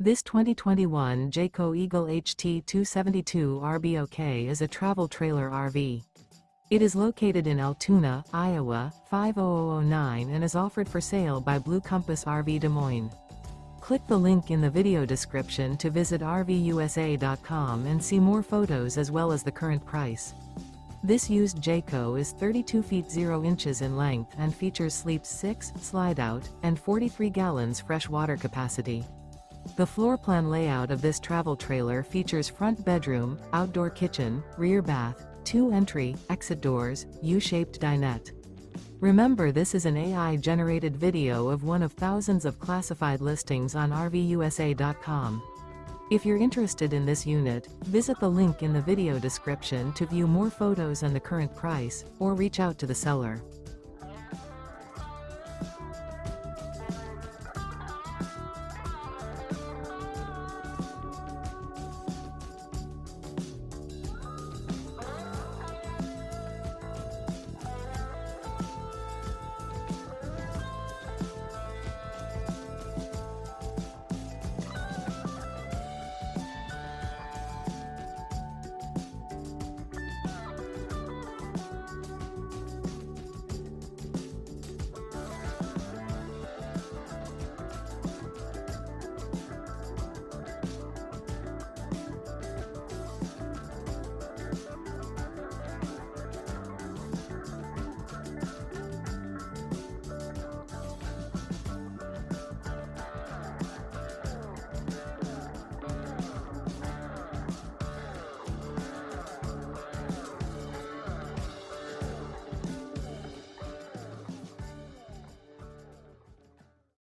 This 2021 Jayco Eagle HT 272 RBOK is a travel trailer RV. It is located in Altoona, Iowa, 50009 and is offered for sale by Blue Compass RV Des Moines. Click the link in the video description to visit RVUSA.com and see more photos as well as the current price. This used Jayco is 32 feet 0 inches in length and features sleeps 6, slide-out, and 43 gallons fresh water capacity. The floor plan layout of this travel trailer features front bedroom, outdoor kitchen, rear bath, 2 entry, exit doors, U-shaped dinette. Remember, this is an AI-generated video of one of thousands of classified listings on RVUSA.com. If you're interested in this unit, visit the link in the video description to view more photos and the current price, or reach out to the seller.